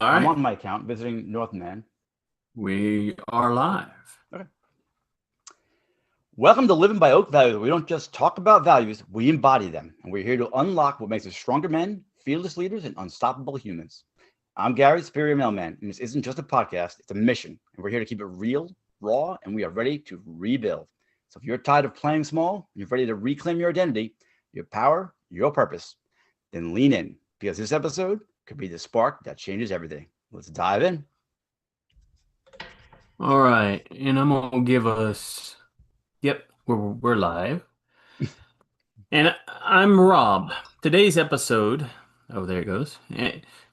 I'm right, on my account visiting Northman. we are live. Okay. Welcome to Living by Oak Values. We don't just talk about values, we embody them. And we're here to unlock what makes us stronger men, fearless leaders, and unstoppable humans. I'm Gary, Superior Mailman, and this isn't just a podcast, it's a mission. And we're here to keep it real, raw, and we are ready to rebuild. So if you're tired of playing small, you're ready to reclaim your identity, your power, your purpose, then lean in because this episode could be the spark that changes everything. Let's dive in. All right, and I'm gonna give us. Yep, we're live, and I'm Rob. Today's episode. Oh, there it goes.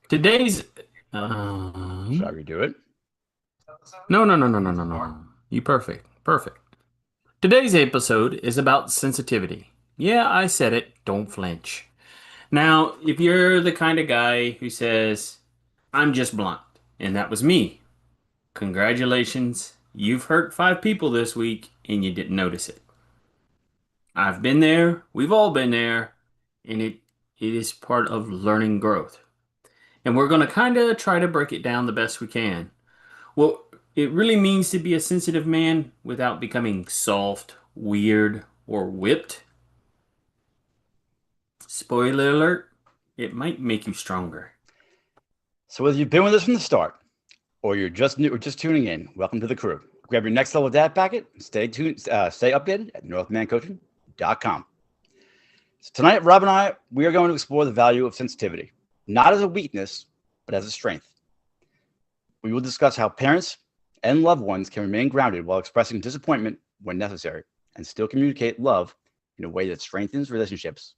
Today's. Should I redo it? No. You perfect. Today's episode is about sensitivity. Yeah, I said it. Don't flinch. Now, if you're the kind of guy who says, "I'm just blunt," and that was me. Congratulations, you've hurt 5 people this week and you didn't notice it. I've been there, we've all been there, and it is part of learning growth. And we're going to kind of try to break it down the best we can. Well, it really means to be a sensitive man without becoming soft, weird, or whipped. Spoiler alert, it might make you stronger. So whether you've been with us from the start or you're just new or just tuning in, welcome to the crew. Grab your next level data packet and stay tuned, stay updated at northmancoaching.com. So tonight, Rob and I, we are going to explore the value of sensitivity, not as a weakness, but as a strength. We will discuss how parents and loved ones can remain grounded while expressing disappointment when necessary and still communicate love in a way that strengthens relationships.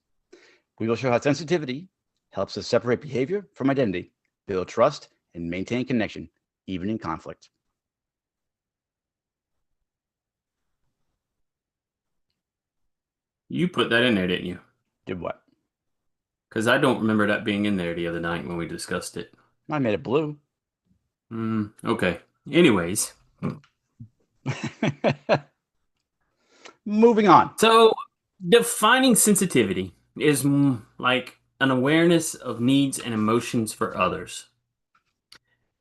We will show how sensitivity helps us separate behavior from identity, build trust, and maintain connection, even in conflict. You put that in there, didn't you? Did what? Because I don't remember that being in there the other night when we discussed it. I made it blue. Okay. Anyways, Moving on. so defining sensitivity is like an awareness of needs and emotions for others.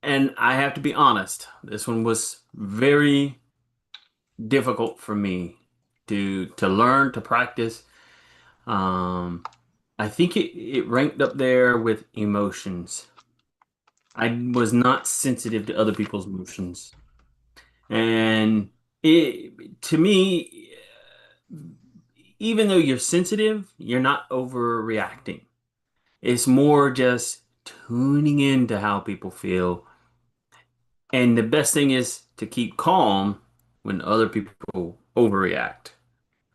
And I have to be honest, this one was very difficult for me to learn, to practice. Um, I think it ranked up there with emotions. I was not sensitive to other people's emotions. And to me, even though you're sensitive, you're not overreacting. It's more just tuning into how people feel. And the best thing is to keep calm when other people overreact.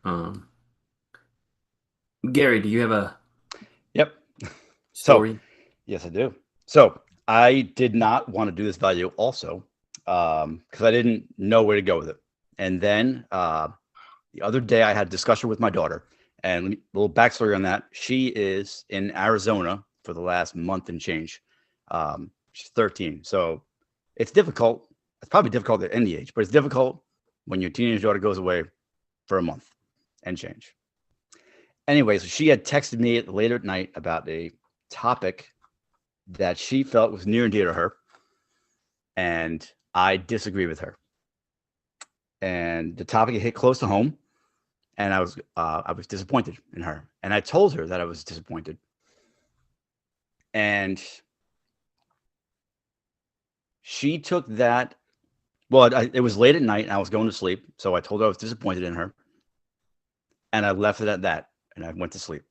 Um, Gary, do you have a Yep. So, story? yes, I do. So, I did not want to do this value also because I didn't know where to go with it. And then the other day, I had a discussion with my daughter. And a little backstory on that: she is in Arizona for the last month and change. She's 13, so it's difficult. It's probably difficult at any age, but it's difficult when your teenage daughter goes away for a month and change. Anyway, so she had texted me later at night about a topic that she felt was near and dear to her, and I disagree with her. And the topic hit close to home, and I was disappointed in her, and I told her that I was disappointed, and she took that. Well, it was late at night, and I was going to sleep, so I told her I was disappointed in her, and I left it at that, and I went to sleep.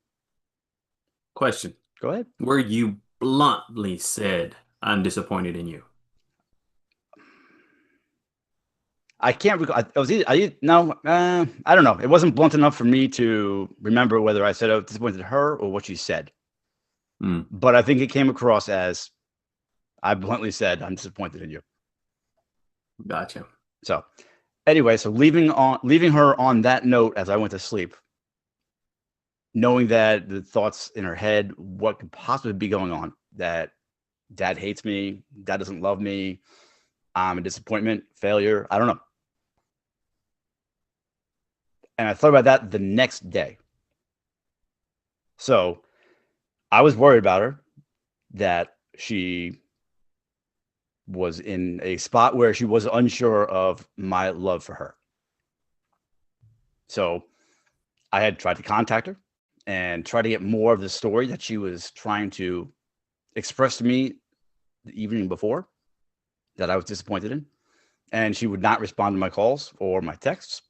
Question. Go ahead. Where you bluntly said, I'm disappointed in you. I can't recall. I was either, no, I don't know. It wasn't blunt enough for me to remember whether I said I was disappointed in her or what she said. Hmm, But I think it came across as I bluntly said, I'm disappointed in you. gotcha. So anyway, so leaving her on that note as I went to sleep, knowing that the thoughts in her head, what could possibly be going on, that dad hates me, dad doesn't love me, I'm a disappointment, failure, I don't know. And I thought about that the next day. So I was worried about her, that she was in a spot where she was unsure of my love for her. So I had tried to contact her and try to get more of the story that she was trying to express to me the evening before that I was disappointed in. And she would not respond to my calls or my texts.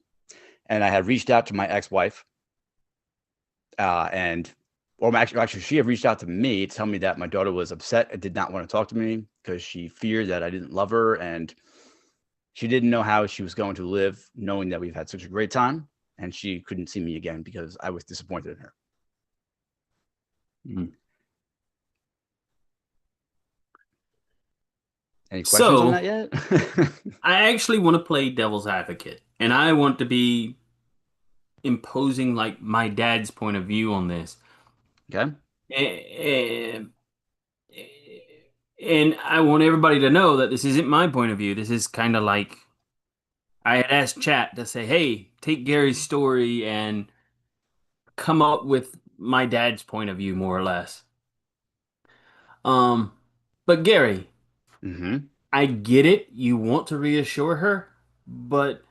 And I had reached out to my ex-wife, and or actually, she had reached out to me to tell me that my daughter was upset and did not want to talk to me because she feared that I didn't love her, and she didn't know how she was going to live knowing that we've had such a great time, and she couldn't see me again because I was disappointed in her. Mm. Any questions on So that yet? I actually want to play devil's advocate, and I want to be imposing like my dad's point of view on this. Okay. Eh, And I want everybody to know that this isn't my point of view. This is kind of like I had asked Chat to say, hey, take Gary's story and come up with my dad's point of view, more or less. Um, but Gary, Mm-hmm. I get it. You want to reassure her, but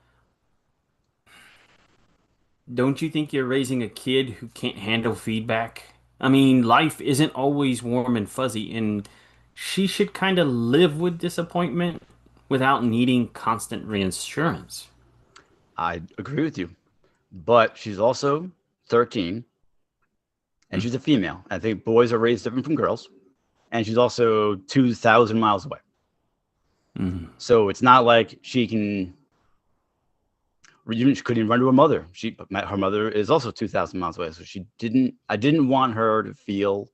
don't you think you're raising a kid who can't handle feedback? I mean, life isn't always warm and fuzzy, and she should kind of live with disappointment without needing constant reassurance. I agree with you, but she's also 13 and she's a female. I think boys are raised different from girls, and she's also 2,000 miles away. Mm-hmm. So it's not like she can. She couldn't even run to her mother. Her mother is also 2,000 miles away, so she didn't. I didn't want her to feel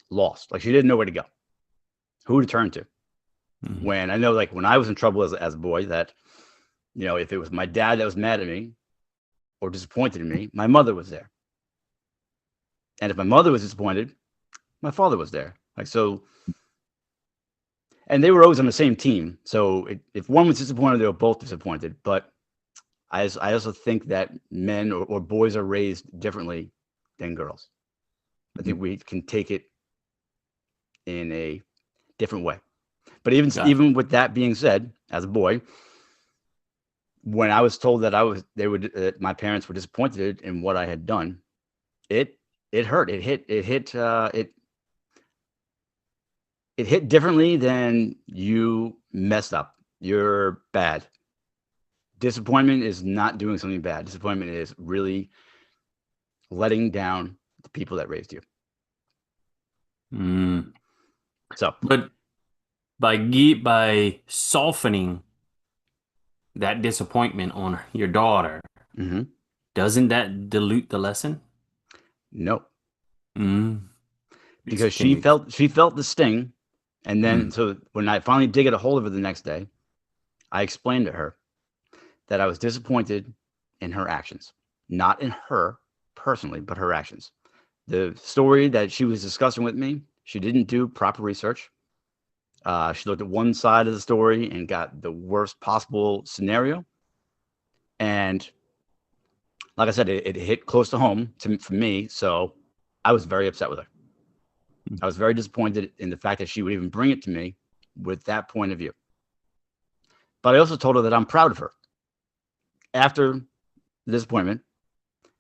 lost, like she didn't know where to go, who to turn to. Mm-hmm. When I know, like when I was in trouble as a boy, that if it was my dad that was mad at me or disappointed in me, my mother was there, and if my mother was disappointed, my father was there. Like so, and they were always on the same team. So if one was disappointed, they were both disappointed. But I also think that men or boys are raised differently than girls. I think we can take it in a different way. But Gotcha. even with that being said, as a boy, when I was told that my parents were disappointed in what I had done, it hurt. It hit differently than you messed up. You're bad. Disappointment is not doing something bad. Disappointment is really letting down the people that raised you. Mm. So, But by softening that disappointment on your daughter, mhm, doesn't that dilute the lesson? no, Mm. because Can you? she felt the sting, and then Mm. so when I finally did get a hold of her the next day, I explained to her that I was disappointed in her actions, not in her personally, but her actions. The story that she was discussing with me, she didn't do proper research. She looked at one side of the story and got the worst possible scenario. And like I said, it hit close to home for me. So I was very upset with her. I was very disappointed in the fact that she would even bring it to me with that point of view. But I also told her that I'm proud of her. After the disappointment,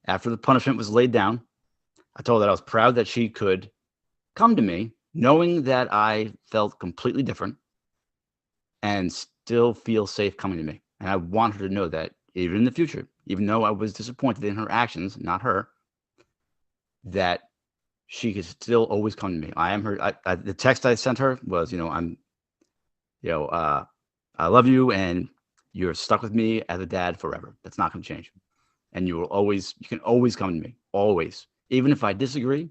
after the punishment was laid down, I told her that I was proud that she could come to me knowing that I felt completely different and still feel safe coming to me. And I want her to know that even in the future, even though I was disappointed in her actions, not her, that she could still always come to me. I am her. The text I sent her was, you know, uh, I love you and you're stuck with me as a dad forever. That's not going to change. And you can always come to me, always. Even if I disagree,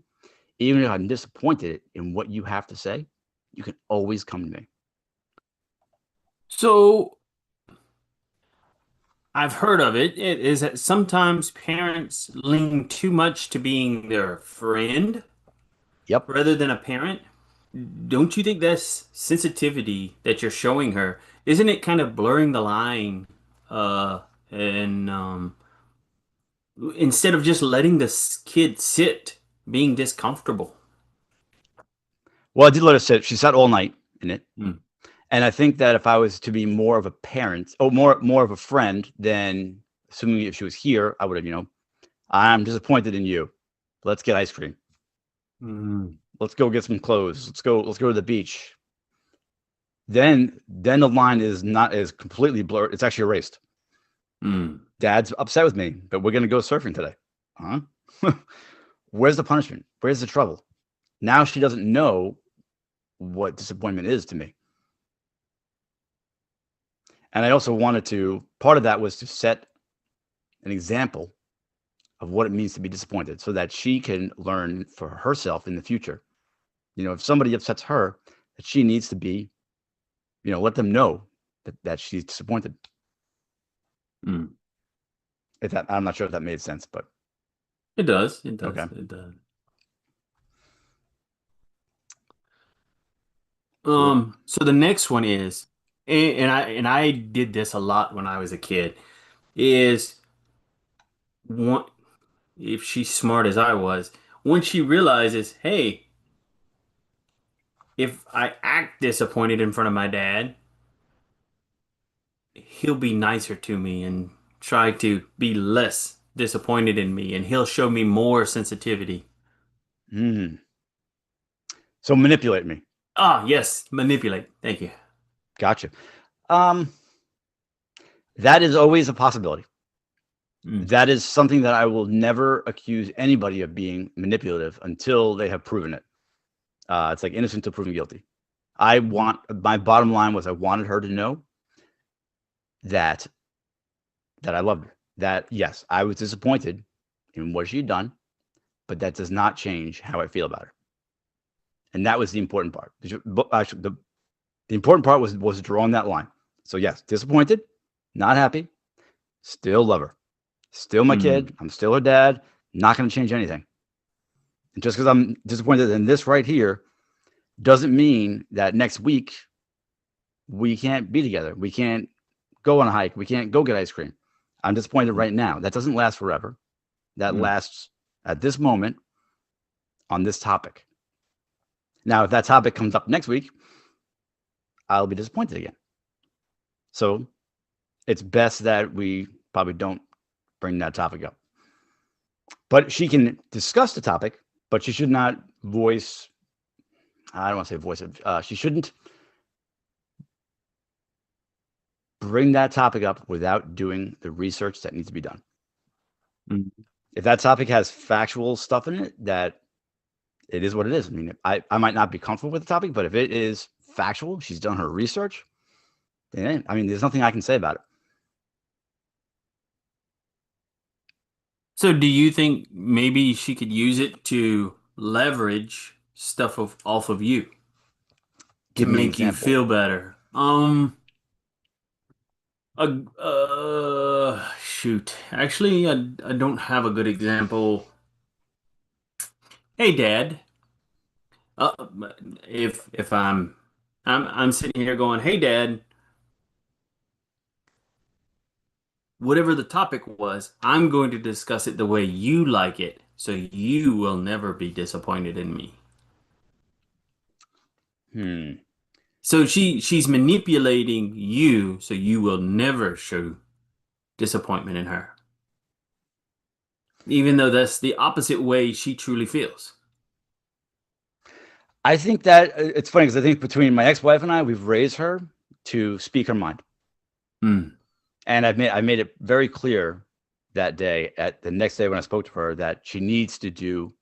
even if I'm disappointed in what you have to say, you can always come to me. So I've heard of it. It is that sometimes parents lean too much to being their friend Yep. rather than a parent. Don't you think that's sensitivity that you're showing her? Isn't it kind of blurring the line? And instead of just letting this kid sit being discomfortable. Well, I did let her sit. She sat all night in it. Mm. And I think that if I was to be more of a parent, or more of a friend, then assuming if she was here, I would have, I'm disappointed in you. Let's get ice cream. Mm, Let's go get some clothes. Let's go to the beach. Then the line is completely blurred. It's actually erased. mm, Dad's upset with me, but we're gonna go surfing today. Huh? Where's the punishment? Where's the trouble? Now she doesn't know what disappointment is to me. And I also wanted to, part of that was to set an example of what it means to be disappointed so that she can learn for herself in the future. If somebody upsets her, that she needs to be, let them know that she's disappointed. mm. If that, I'm not sure if that made sense, but It does. It okay. does. It does. Well, So the next one is, and I did this a lot when I was a kid, is one if she's smart as I was, when she realizes, hey, if I act disappointed in front of my dad, he'll be nicer to me and try to be less disappointed in me, and he'll show me more sensitivity. hmm. So manipulate me. Ah, yes, manipulate. Thank you. Gotcha. Um, that is always a possibility. Mm, That is something that I will never accuse anybody of being manipulative until they have proven it. It's like innocent until proven guilty. My bottom line was I wanted her to know that I loved her. That yes, I was disappointed in what she had done, but that does not change how I feel about her. And that was the important part. Actually, the important part was drawing that line. So yes, disappointed, not happy, still love her, still my mm, kid. I'm still her dad. Not going to change anything. And just because I'm disappointed in this right here doesn't mean that next week we can't be together. We can't go on a hike. We can't go get ice cream. I'm disappointed mm, right now. That doesn't last forever. That mm. lasts at this moment on this topic. Now, if that topic comes up next week, I'll be disappointed again. So it's best that we probably don't bring that topic up. But she can discuss the topic, but she should not voice, I don't want to say voice it. She shouldn't bring that topic up without doing the research that needs to be done. Mm. If that topic has factual stuff in it, that it is what it is. I mean, I might not be comfortable with the topic, but if it is factual, she's done her research, then I mean, there's nothing I can say about it. So do you think maybe she could use it to leverage stuff off of you to Give me an make you example. feel better? Shoot. Actually, I don't have a good example. Hey, Dad. Uh, if I'm sitting here going, "Hey, Dad, whatever the topic was, I'm going to discuss it the way you like it, so you will never be disappointed in me." Hmm. So she's manipulating you so you will never show disappointment in her, even though that's the opposite way she truly feels. I think that it's funny because I think between my ex-wife and I, we've raised her to speak her mind, Mm, and I made it very clear that day, at the next day when I spoke to her, that she needs to do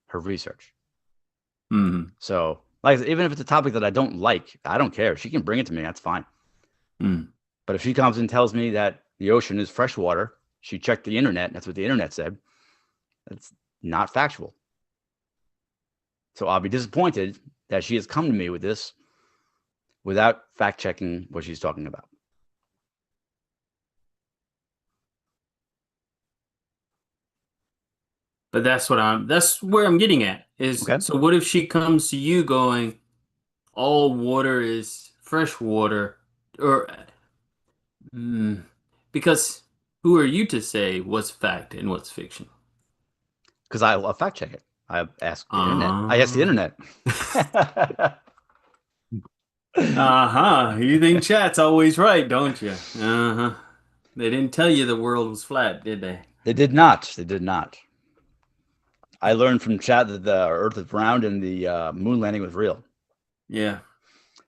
her research. mm, So, like, even if it's a topic that I don't like, I don't care. She can bring it to me. That's fine. mm. But if she comes and tells me that the ocean is freshwater, she checked the internet. That's what the internet said. That's not factual. So I'll be disappointed that she has come to me with this without fact checking what she's talking about. But that's where I'm getting at is, Okay. so what if she comes to you going, all water is fresh water, or mm, because who are you to say what's fact and what's fiction? Because I'll fact check it. I ask the internet. I ask the Uh, internet. Uh-huh. You think chat's always right, don't you? Uh-huh. They didn't tell you the world was flat, did they? They did not. They did not. I learned from chat that the Earth is round and the moon landing was real. Yeah.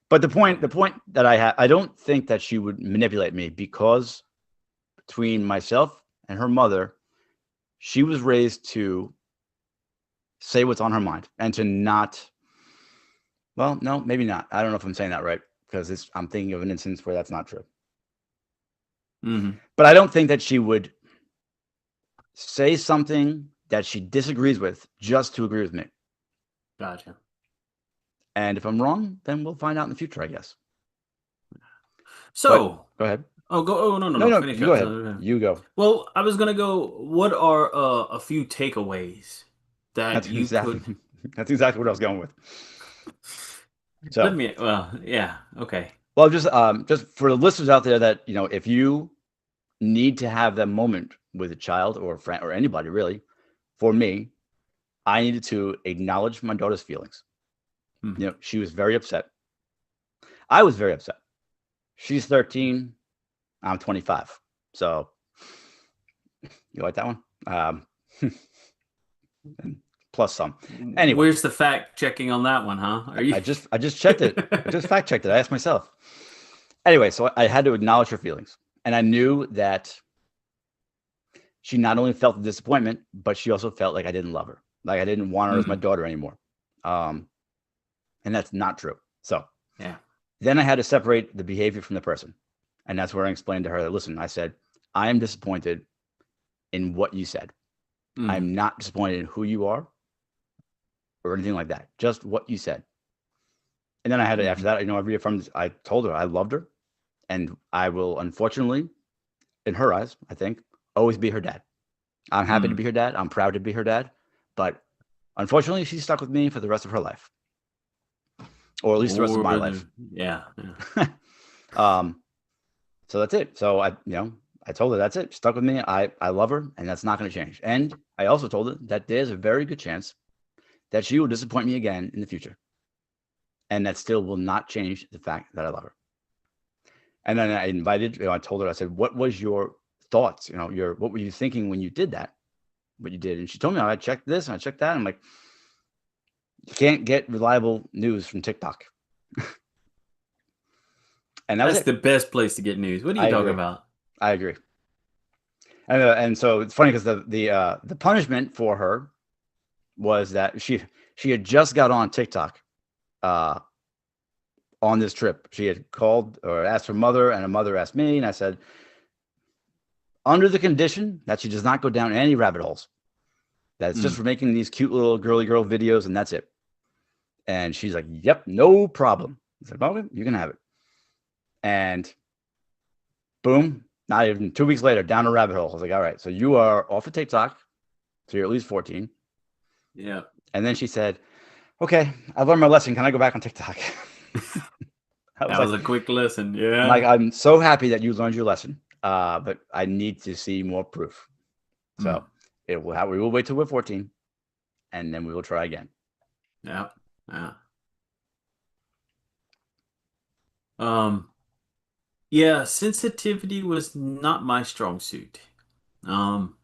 But the point that I have, I don't think that she would manipulate me because between myself and her mother, she was raised to say what's on her mind and to not. Well, no, maybe not. I don't know if I'm saying that right because I'm thinking of an instance where that's not true. Hmm. But I don't think that she would say something that she disagrees with just to agree with me. Gotcha. And if I'm wrong, then we'll find out in the future, I guess. But So, go ahead. oh, no, no, No, no. no, Finish you go up. ahead. You go. Well, I was gonna go, what are a few takeaways that That's you exactly could that's exactly what I was going with. let So, me yeah, okay. well, just for the listeners out there that if you need to have that moment with a child or a friend or anybody really, for me, I needed to acknowledge my daughter's feelings. Hmm. She was very upset. I was very upset. She's 13. I'm 25. So you like that one? Plus some. Anyway, Where's the fact checking on that one, huh? Are you I just checked it. I just fact checked it. I asked myself. Anyway, so I had to acknowledge her feelings, and I knew that she not only felt the disappointment, but she also felt like I didn't love her, like I didn't want her as my Mhm. daughter anymore. Um, and that's not true. So Yeah. then I had to separate the behavior from the person, and that's where I explained to her that listen, I said, I am disappointed in what you said. Mhm. I'm not disappointed in who you are or anything like that. Just what you said. And then I had to, after Mhm. that, I reaffirmed. I told her I loved her, and I will, unfortunately, in her eyes, I think, always be her dad. I'm happy to Mhm. be her dad. I'm proud to be her dad. But unfortunately, she's stuck with me for the rest of her life, or at least the rest of Or my the life. yeah, yeah. um, so that's it. So I told her that's it. Stuck with me. I love her, and that's not going to change. And I also told her that there's a very good chance that she will disappoint me again in the future, and that still will not change the fact that I love her. And then I invited. I told her. I said, "What was your thoughts? What were you thinking when you did that? What you did?" And she told me, "I checked this and I checked that." I'm like, "You can't get reliable news from TikTok," and that was That's it. the best place to get news. What are you I talking agree. about? I agree. And so it's funny because the punishment for her was that she had just got on TikTok uh, on this trip. She had called or asked her mother, and her mother asked me, and I said, under the condition that she does not go down any rabbit holes, that it's just Mm. for making these cute little girly girl videos, and that's it. And she's like, "Yep, no problem." I said, "Okay, you can have it." And boom, not even 2 weeks later, down a rabbit hole. I was like, "All right, so you are off of TikTok, so you're at least 14." Yeah. And then she said, "Okay, I learned my lesson. Can I go back on TikTok?" I was That was a quick lesson. like, Yeah. I'm so happy that you learned your lesson, but I need to see more proof. Mm. So we will wait till we're 14, and then we will try again. Yeah. Yeah. Um, yeah, sensitivity was not my strong suit. Um,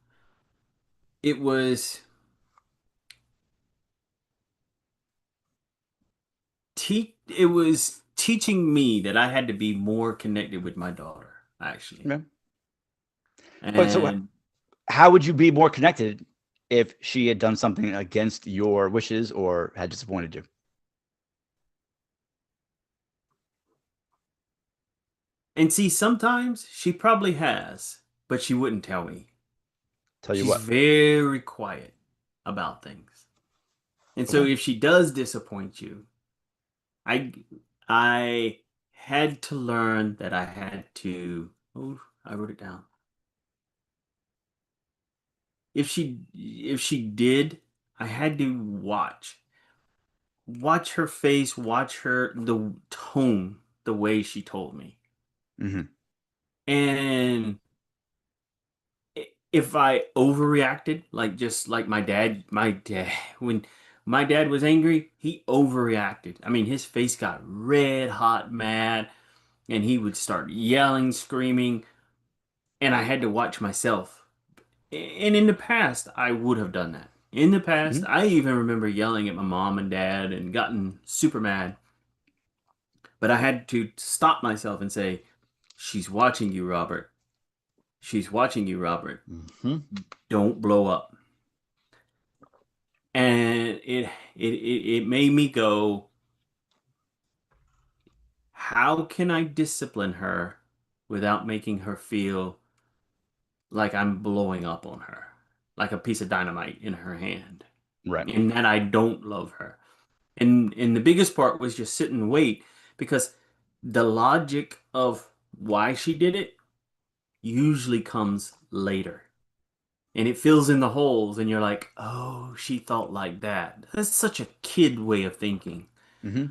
it was it was teaching me that I had to be more connected with my daughter, actually. Yeah. But so, And how would you be more connected if she had done something against your wishes or had disappointed you? see, sometimes she probably has, but she wouldn't tell me. Tell you She's what. very quiet about things. And so Okay. if she does disappoint you, I I had to learn that I had to, oh, I wrote it down. If she did, I had to watch her face, watch her the tone, the way she told me. Hmm. And if I overreacted, like just like my dad, when My dad was angry, he overreacted. I mean, his face got red hot mad, and he would start yelling, screaming, and I had to watch myself. And in the past, I would have done that. In the past, Mhm. I even remember yelling at my mom and dad and gotten super mad. But I had to stop myself and say, she's watching you, Robert. She's watching you, Robert. Mhm. Don't blow up. And it made me go, how can I discipline her without making her feel like I'm blowing up on her, like a piece of dynamite in her hand, Right. and that I don't love her. And the biggest part was just sit and wait because the logic of why she did it usually comes later. And it fills in the holes, and you're like, oh, she thought like that. That's such a kid way of thinking. Hmm.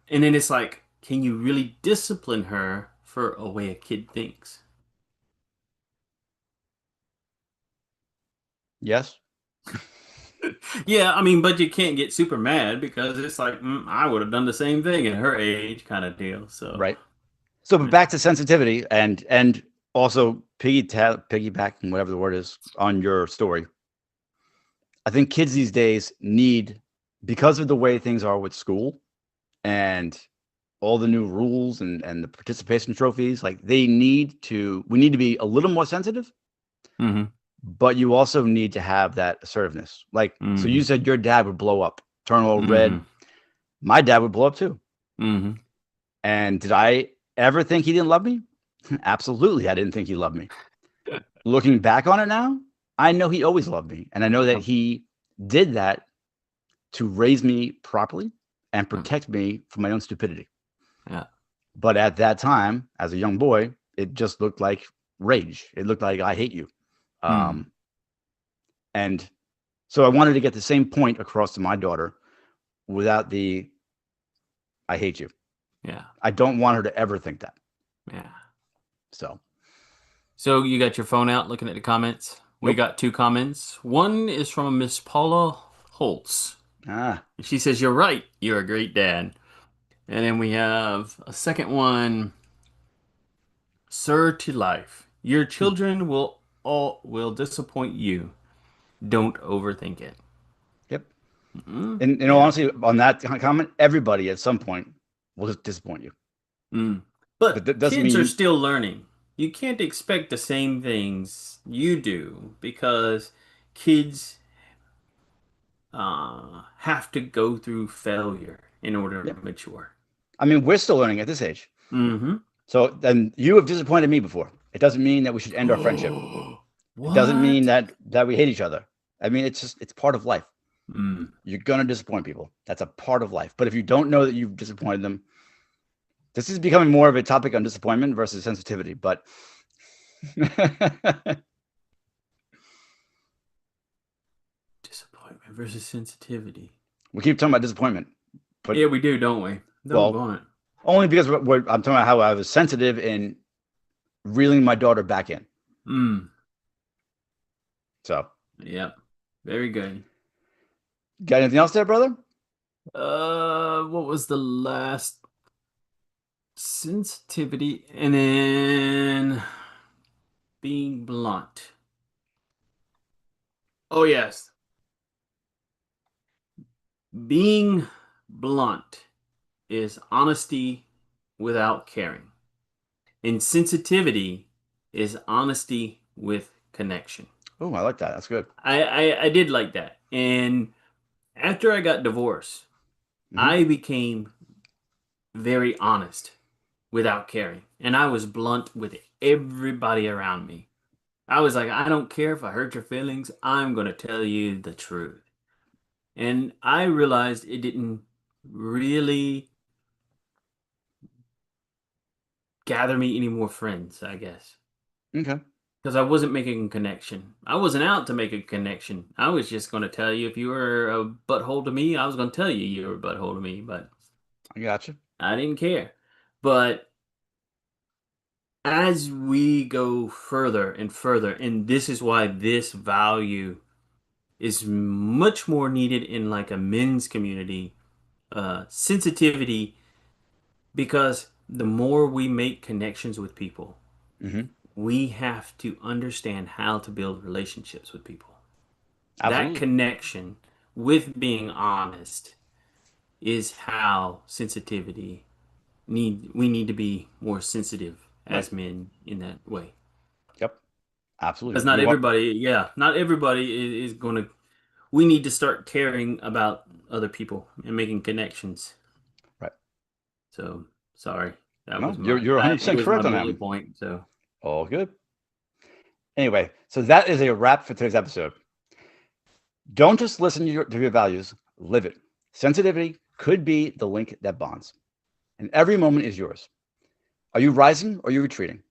And then it's like, can you really discipline her for a way a kid thinks? Yes. Yeah, I mean, but you can't get super mad because it's like, I would have done the same thing at her age kind of deal. So, Right. So, but yeah. back to sensitivity and also piggybacking whatever the word is on your story. I think kids these days need, because of the way things are with school and all the new rules and the participation trophies, like we need to be a little more sensitive, Hmm. but you also need to have that assertiveness. Like, so you Hmm. said your dad would blow up, turn all red. Hmm. My dad would blow up too. Hmm. And did I ever think he didn't love me? Absolutely, I didn't think he loved me. Looking back on it now, I know he always loved me. And I know that Yep. he did that to raise me properly and Yep. protect me from my own stupidity. Yeah. But at that time, as a young boy, it just looked like rage. It looked like I hate you. Hmm. Um, and so I wanted to get the same point across to my daughter without the I hate you. Yeah. I don't want her to ever think that. Yeah. So, So you got your phone out looking at the comments? We nope. got two comments. One is from Miss Paula Holtz. Ah, She says, "You're right. You're a great dad." And then we have a second one, Sir to life. Your hmm, children will disappoint you. Don't overthink it. yep. Mm, And in all yeah. honesty, on that comment, everybody at some point will just disappoint you. Mm. But But that doesn't kids mean are you. still learning. You can't expect the same things you do because kids have to go through failure in order Yeah. to mature. I mean, we're still learning at this age. Mm-hmm. So then you have disappointed me before. It doesn't mean that we should end our friendship. It doesn't mean What? that we hate each other. I mean, it's part of life. Mm. You're gonna disappoint people. That's a part of life. But if you don't know that you've disappointed them, this is becoming more of a topic on disappointment versus sensitivity. But Disappointment versus sensitivity. we keep talking about disappointment. But Yeah, we do, don't we? well, Doggone it. only because I'm talking about how I was sensitive in reeling my daughter back in. Mm. So, Yep. Very good. got anything else there, brother? What was the last sensitivity? And then being blunt. Oh, yes. Being blunt is honesty without caring. Insensitivity is honesty with connection. Oh, I like that. That's good. I did like that. And after I got divorced, Hmm. I became very honest without caring. And I was blunt with everybody around me. I was like, I don't care if I hurt your feelings. I'm going to tell you the truth. And I realized it didn't really gather me any more friends, I guess. Okay, Because I wasn't making a connection. I wasn't out to make a connection. I was just going to tell you if you were a butthole to me, I was going to tell you you were a butthole to me, but I got you. I didn't care. But as we go further and further, and this is why this value is much more needed in like a men's community. Sensitivity, because the more we make connections with people, Hmm. we have to understand how to build relationships with people. That Absolutely. connection with being honest is how sensitivity we need to be more sensitive Right. as men in that way. Yep. Because Absolutely. not We want, everybody, yeah, not everybody is going to. We need to start caring about other people and making connections. right. So sorry, No, you're it 100% was my correct on that bullet one. point. So All good. Anyway, so that is a wrap for today's episode. Don't just listen to your values, live it. Sensitivity could be the link that bonds, and every moment is yours. Are you rising or are you retreating?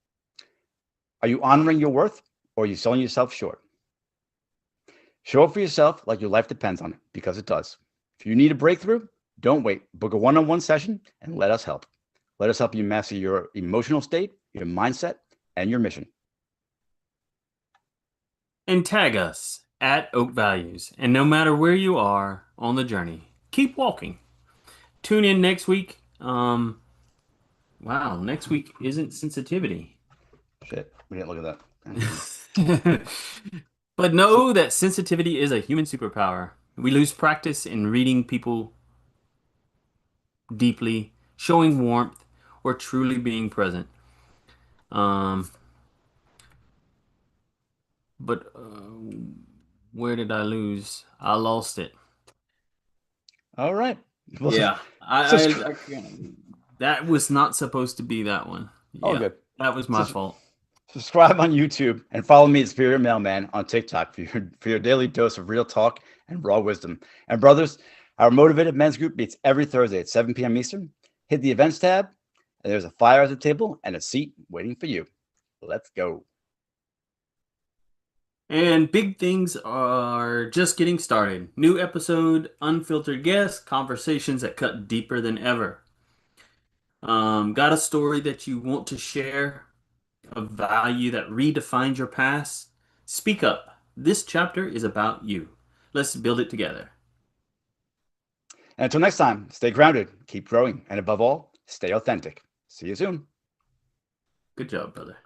Are you honoring your worth or are you selling yourself short? Show up for yourself like your life depends on it, because it does. If you need a breakthrough, don't wait. Book a one on one session and let us help. Let us help you master your emotional state, your mindset, and your mission. and tag us at Oak Values, and no matter where you are on the journey, keep walking. Tune in next week. Wow, next week isn't sensitivity. Shit, we didn't look at that. But So, know that sensitivity is a human superpower. We lose practice in reading people deeply, showing warmth, or truly being present. Um, but where did I lose? I lost it. all right. Well, Yeah, subscribe. I can't. That was not supposed to be that one. All Yeah, good. that was my Sus- fault. Subscribe on YouTube and follow me at Spirit Mailman on TikTok for your daily dose of real talk and raw wisdom. And brothers, our motivated men's group meets every Thursday at 7 p.m. Eastern. Hit the events tab, and there's a fire at the table and a seat waiting for you. Let's go. And big things are just getting started. New episode, unfiltered guests, conversations that cut deeper than ever. Got a story that you want to share, a value that redefines your past? Speak up. This chapter is about you. Let's build it together. And until next time, stay grounded, keep growing, and above all, stay authentic. See you soon. Good job, brother.